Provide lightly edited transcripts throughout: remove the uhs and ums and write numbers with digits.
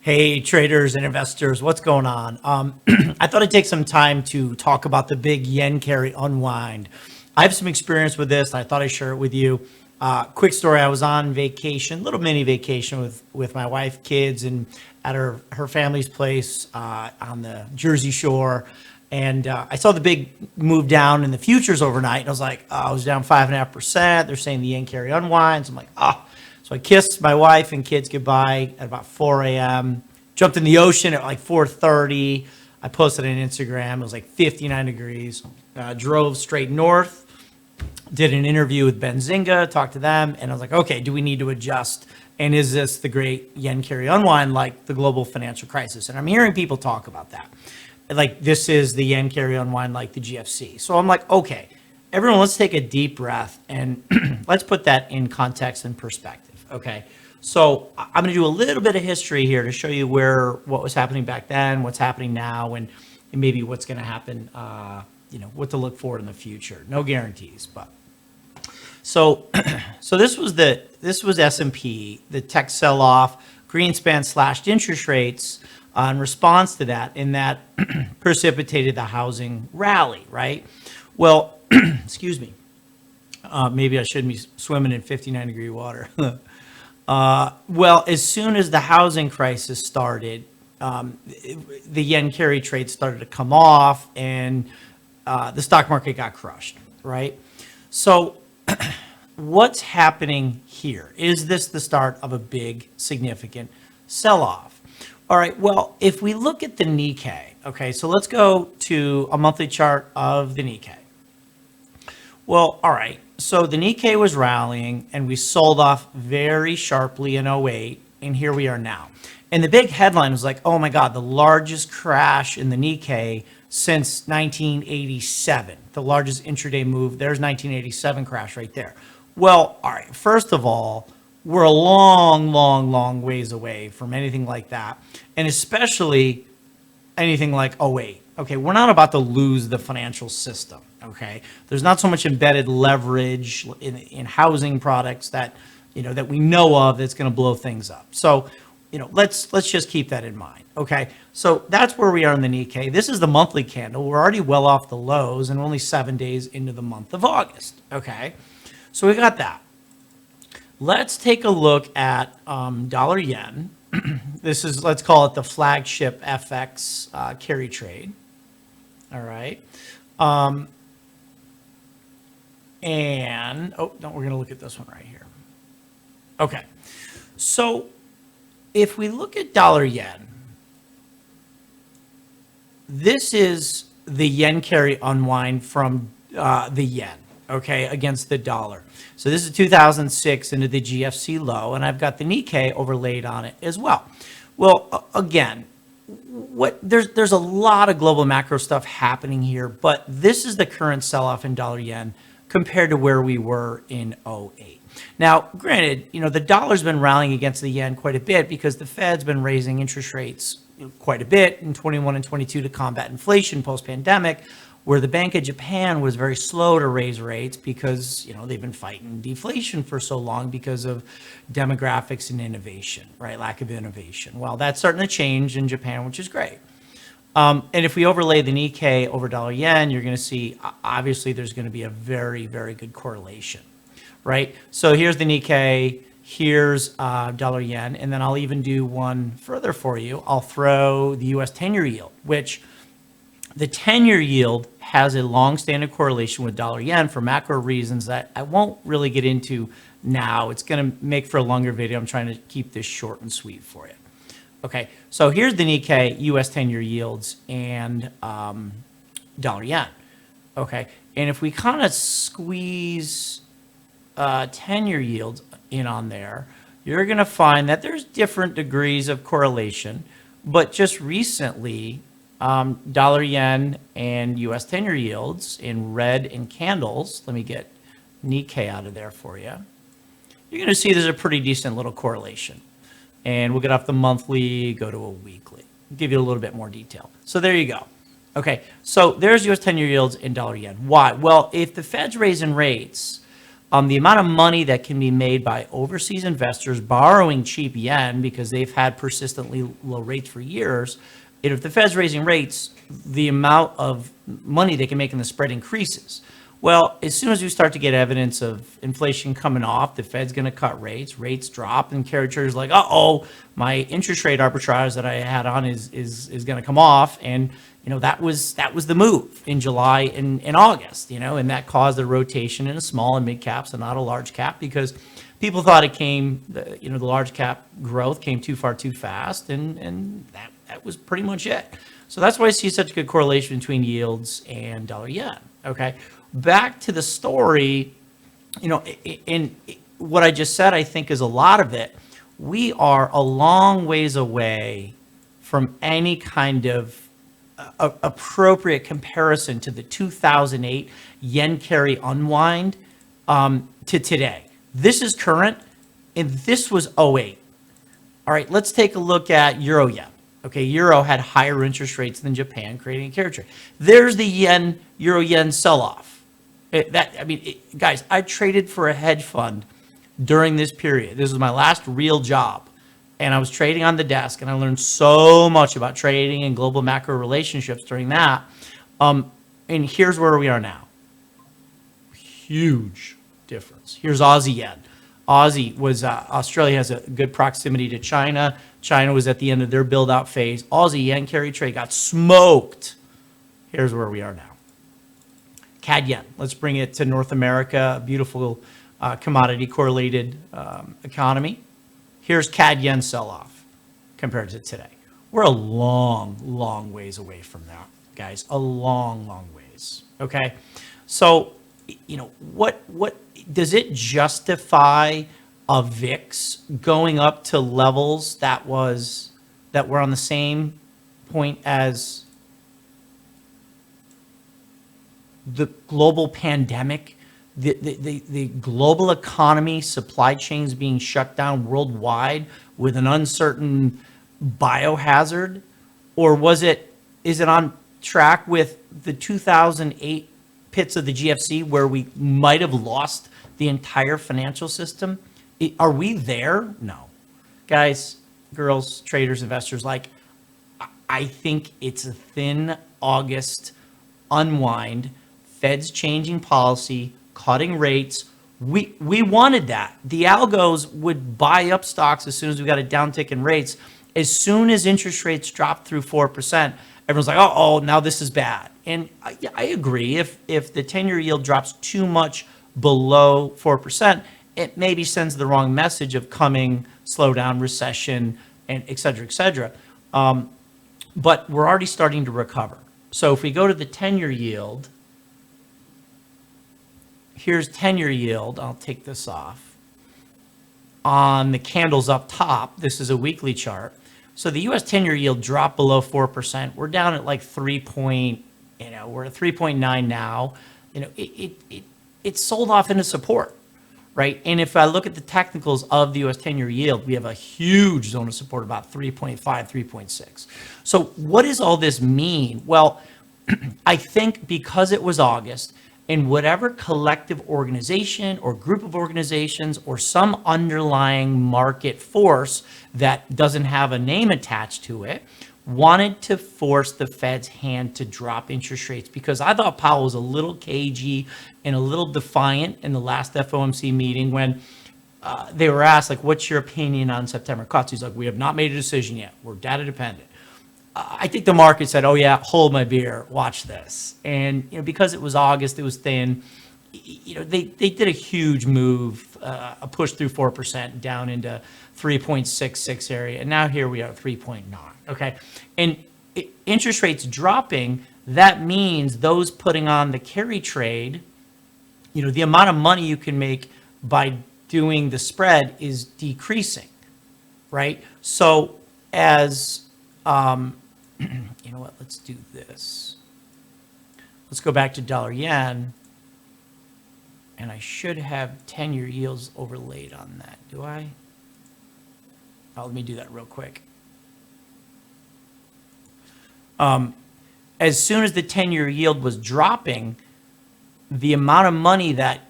Hey, traders and investors, what's going on? I thought I'd take some time to talk about the big yen carry unwind. I have some experience with this, and I thought I'd share it with you. Quick story, I was on vacation, little mini vacation with my wife, kids, and at her family's place on the Jersey Shore. And I saw the big move down in the futures overnight, and I was like, oh, I was down 5.5%. They're saying the yen carry unwinds. I'm like, oh. So I kissed my wife and kids goodbye at about 4 a.m. Jumped in the ocean at like 4:30. I posted on Instagram. It was like 59 degrees. Drove straight north. Did an interview with Benzinga. Talked to them, and I was like, okay, do we need to adjust? And is this the great yen carry unwind like the global financial crisis? And I'm hearing people talk about that. Like this is the yen carry unwind like the GFC. So I'm like, okay, everyone, let's take a deep breath and let's put that in context and perspective. Okay, so I'm going to do a little bit of history here to show you what was happening back then, what's happening now, and maybe what's going to happen. What to look for in the future. No guarantees, but so this was S&P, the tech sell-off. Greenspan slashed interest rates in response to that, and that precipitated the housing rally. Right. Well, excuse me. Maybe I shouldn't be swimming in 59-degree water. Well, as soon as the housing crisis started, the yen carry trade started to come off, and the stock market got crushed, right? So what's happening here? Is this the start of a big, significant sell-off? All right, well, if we look at the Nikkei, okay, so let's go to a monthly chart of the Nikkei. Well, all right. So the Nikkei was rallying, and we sold off very sharply in '08, and here we are now. And the big headline was like, oh my God, the largest crash in the Nikkei since 1987. The largest intraday move. There's 1987 crash right there. Well, all right. First of all, we're a long ways away from anything like that, and especially anything like '08. Okay, we're not about to lose the financial system. Okay, there's not so much embedded leverage in housing products that that we know of that's going to blow things up. So let's just keep that in mind. Okay, so that's where we are in the Nikkei. This is the monthly candle. We're already well off the lows and only 7 days into the month of August. Okay, so we got that. Let's take a look at dollar yen. This is, let's call it the flagship FX carry trade. All right. And, we're going to look at this one right here. Okay. So if we look at dollar yen, this is the yen carry unwind from the yen, okay, against the dollar. So this is 2006 into the GFC low, and I've got the Nikkei overlaid on it as well. Well, again, there's a lot of global macro stuff happening here, but this is the current sell-off in dollar yen compared to where we were in '08. Now, granted, the dollar's been rallying against the yen quite a bit because the Fed's been raising interest rates quite a bit in 21 and 22 to combat inflation post-pandemic, where the Bank of Japan was very slow to raise rates because, they've been fighting deflation for so long because of demographics and innovation, right? Lack of innovation. Well, that's starting to change in Japan, which is great. And if we overlay the Nikkei over dollar yen, you're going to see, obviously, there's going to be a very, very good correlation, right? So here's the Nikkei, here's dollar yen, and then I'll even do one further for you. I'll throw the US 10-year yield, which the 10-year yield has a long-standing correlation with dollar yen for macro reasons that I won't really get into now. It's going to make for a longer video. I'm trying to keep this short and sweet for you. Okay, so here's the Nikkei, US 10-year yields, and dollar yen. Okay, and if we kind of squeeze 10-year yields in on there, you're going to find that there's different degrees of correlation, but just recently, dollar yen and US 10-year yields in red in candles. Let me get Nikkei out of there for you. You're going to see there's a pretty decent little correlation. And we'll get off the monthly, go to a weekly. give you a little bit more detail. So there you go. Okay, so there's U.S. 10-year yields in dollar yen. Why? Well, if the Fed's raising rates, the amount of money that can be made by overseas investors borrowing cheap yen because they've had persistently low rates for years, if the Fed's raising rates, the amount of money they can make in the spread increases. Well, as soon as we start to get evidence of inflation coming off, the Fed's going to cut rates drop, and carry traders like, uh-oh, my interest rate arbitrage that I had on is going to come off, and that was the move in July and August, and that caused a rotation in a small and mid caps and not a large cap because people thought the large cap growth came too far too fast, and that was pretty much it. So that's why I see such a good correlation between yields and dollar yen. Okay, back to the story, in what I just said, I think is a lot of it. We are a long ways away from any kind of appropriate comparison to the 2008 yen carry unwind to today. This is current, and this was '08. All right, let's take a look at euro yen. Okay, euro had higher interest rates than Japan, creating a carry trade. There's the euro yen sell-off. Guys, I traded for a hedge fund during this period. This was my last real job. And I was trading on the desk, and I learned so much about trading and global macro relationships during that. And here's where we are now. Huge difference. Here's Aussie yen. Australia has a good proximity to China. China was at the end of their build-out phase. Aussie yen carry trade got smoked. Here's where we are now. CAD yen. Let's bring it to North America, a beautiful commodity correlated economy. Here's CAD yen sell-off compared to today. We're a long, long ways away from that, guys. A long, long ways. Okay, so what does it justify a VIX going up to levels that were on the same point as the global pandemic? The global economy, supply chains being shut down worldwide with an uncertain biohazard? Or is it on track with the 2008 pits of the GFC where we might have lost the entire financial system? Are we there? No. Guys, girls, traders, investors, I think it's a thin August unwind, Fed's changing policy, cutting rates. We wanted that. The algos would buy up stocks as soon as we got a downtick in rates. As soon as interest rates dropped through 4%, everyone's like, oh, now this is bad. And I agree. If the 10-year yield drops too much below 4%, it maybe sends the wrong message of coming slowdown, recession, and et cetera, et cetera. But we're already starting to recover. So if we go to the 10-year yield, here's 10-year yield. I'll take this off. On the candles up top, this is a weekly chart. So the U.S. 10-year yield dropped below 4%. We're down at like we're at 3.9 now. It sold off into support, right? And if I look at the technicals of the U.S. 10-year yield, we have a huge zone of support, about 3.5, 3.6. So what does all this mean? Well, I think because it was August, and whatever collective organization or group of organizations or some underlying market force that doesn't have a name attached to it wanted to force the Fed's hand to drop interest rates, because I thought Powell was a little cagey and a little defiant in the last FOMC meeting when they were asked, what's your opinion on September cuts? He's like, we have not made a decision yet. We're data dependent. I think the market said, oh yeah, hold my beer, watch this. And because it was August, it was thin, they did a huge move, a push through 4% down into 3.66 area. And now here we are at 3.9. Okay. And interest rates dropping, that means those putting on the carry trade, the amount of money you can make by doing the spread is decreasing, right? So as you know what, let's do this. Let's go back to dollar yen, and I should have 10-year yields overlaid on that. Do I? Oh, let me do that real quick. As soon as the 10-year yield was dropping, the amount of money that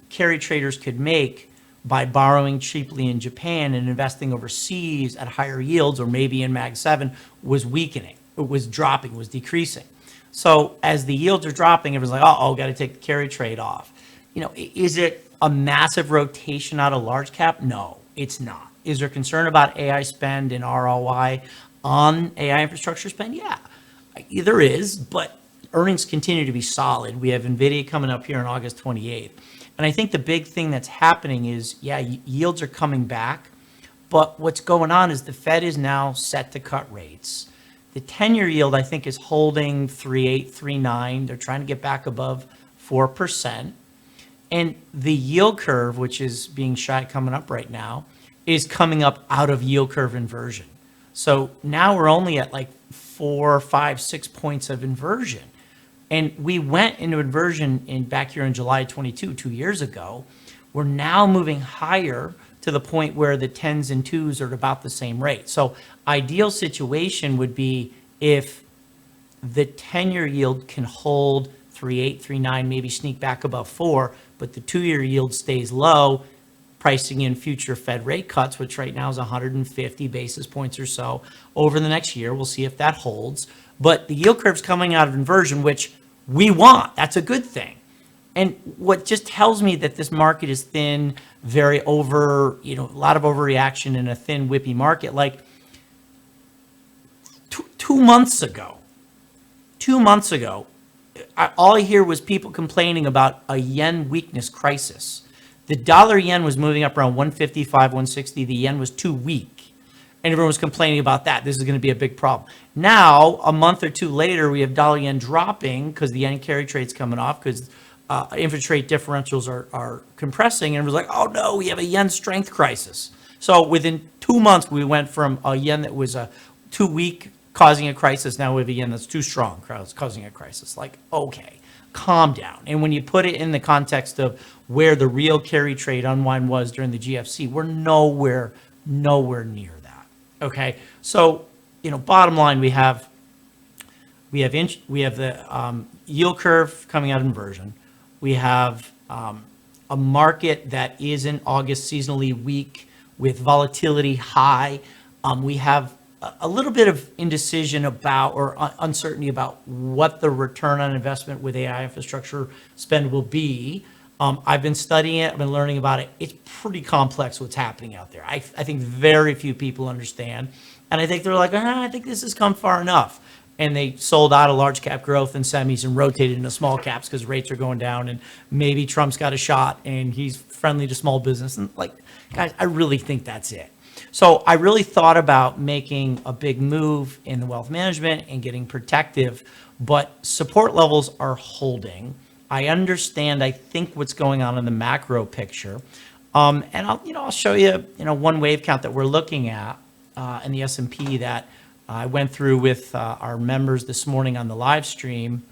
carry traders could make by borrowing cheaply in Japan and investing overseas at higher yields, or maybe in Mag 7, was weakening. It was dropping, was decreasing. So as the yields are dropping, everyone's like, got to take the carry trade off. Is it a massive rotation out of large cap? No, it's not. Is there concern about AI spend and ROI on AI infrastructure spend? Yeah, there is, but earnings continue to be solid. We have NVIDIA coming up here on August 28th. And I think the big thing that's happening is, yields are coming back, but what's going on is the Fed is now set to cut rates. The 10-year yield, I think, is holding 3.8, 3.9. They're trying to get back above 4%. And the yield curve, which is being coming up right now, is coming up out of yield curve inversion. So now we're only at like 4, 5, 6 points of inversion. And we went into inversion back here in July 22, 2 years ago. We're now moving higher to the point where the 10s and 2s are at about the same rate. So ideal situation would be if the 10-year yield can hold 3.8, 3.9, maybe sneak back above 4, but the 2-year yield stays low, pricing in future Fed rate cuts, which right now is 150 basis points or so over the next year. We'll see if that holds. But the yield curve's coming out of inversion, which we want. That's a good thing. And what just tells me that this market is thin, very a lot of overreaction in a thin, whippy market. Like 2 months ago, all I hear was people complaining about a yen weakness crisis. The dollar yen was moving up around 155, 160. The yen was too weak. And everyone was complaining about that. This is going to be a big problem. Now, a month or two later, we have dollar yen dropping because the yen carry trade's coming off because interest rate differentials are compressing. And it was like, oh no, we have a yen strength crisis. So within 2 months, we went from a yen that was too weak causing a crisis. Now we have a yen that's too strong causing a crisis. Like, okay, calm down. And when you put it in the context of where the real carry trade unwind was during the GFC, we're nowhere near that. Okay, so bottom line, we have the yield curve coming out of inversion. We have a market that is in August seasonally weak with volatility high. We have a little bit of indecision about or uncertainty about what the return on investment with AI infrastructure spend will be. I've been studying it. I've been learning about it. It's pretty complex what's happening out there. I think very few people understand. And I think they're like, I think this has come far enough. And they sold out of large cap growth and semis and rotated into small caps because rates are going down and maybe Trump's got a shot and he's friendly to small business. And like, guys, I really think that's it. So I really thought about making a big move in the wealth management and getting protective, but support levels are holding. I understand, I think, what's going on in the macro picture. And I'll show you, one wave count that we're looking at in the S&P that I went through with our members this morning on the live stream.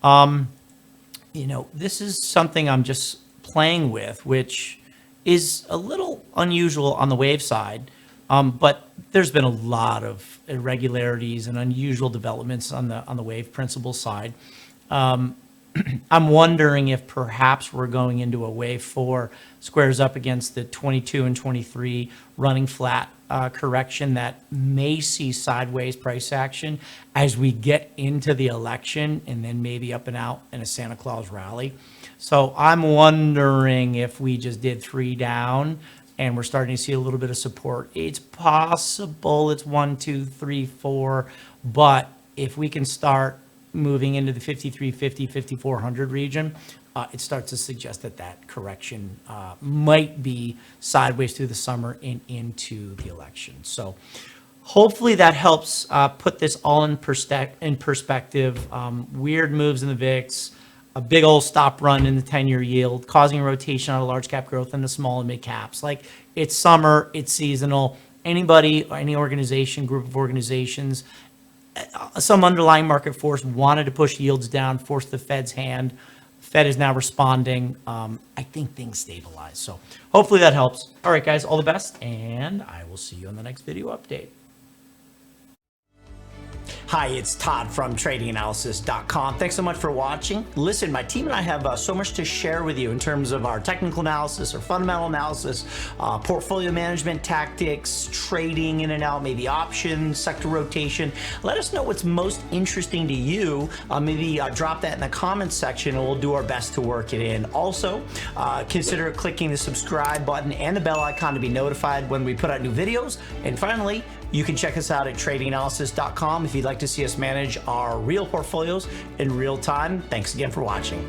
This is something I'm just playing with, which is a little unusual on the wave side, but there's been a lot of irregularities and unusual developments on the wave principal side. I'm wondering if perhaps we're going into a wave 4 squares up against the 22 and 23 running flat correction that may see sideways price action as we get into the election and then maybe up and out in a Santa Claus rally. So I'm wondering if we just did 3 down and we're starting to see a little bit of support. It's possible it's 1, 2, 3, 4, but if we can start moving into the 5350, 5400 region, it starts to suggest that correction might be sideways through the summer and into the election. So hopefully that helps put this all in perspective. Weird moves in the VIX, a big old stop run in the 10-year yield, causing a rotation out of large cap growth in the small and mid caps. Like, it's summer, it's seasonal. Anybody, any organization, group of organizations, some underlying market force wanted to push yields down, force the Fed's hand. Fed is now responding. I think things stabilize. So hopefully that helps. All right, guys, all the best, and I will see you on the next video update. Hi, it's Todd from tradinganalysis.com. Thanks so much for watching. Listen, my team and I have so much to share with you in terms of our technical analysis, our fundamental analysis, portfolio management tactics, trading in and out, maybe options, sector rotation. Let us know what's most interesting to you. Maybe drop that in the comments section and we'll do our best to work it in. Also, consider clicking the subscribe button and the bell icon to be notified when we put out new videos. And finally, you can check us out at tradinganalysis.com if you'd like to see us manage our real portfolios in real time. Thanks again for watching.